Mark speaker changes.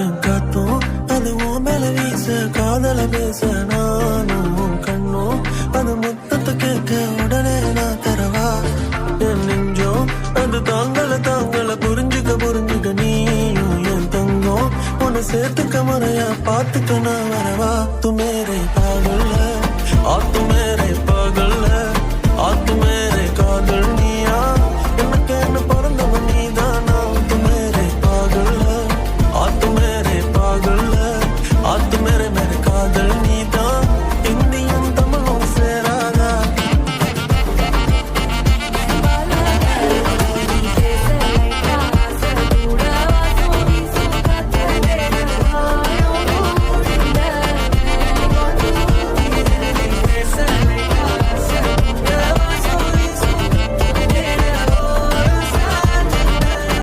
Speaker 1: என் காத்தும் அது உன் மேல வீச காதல பேச நானும் கண்ணும் அது மொத்தத்தை கேட்க உடனே நான் தரவா என் நெஞ்சம் அது தாங்கள புரிஞ்சுக்க நீயும் என் தங்கம் உன்னை சேர்த்துக்க முறையா பார்த்துக்க நான் வரவா து மேரே பாகல் है और तू मेरे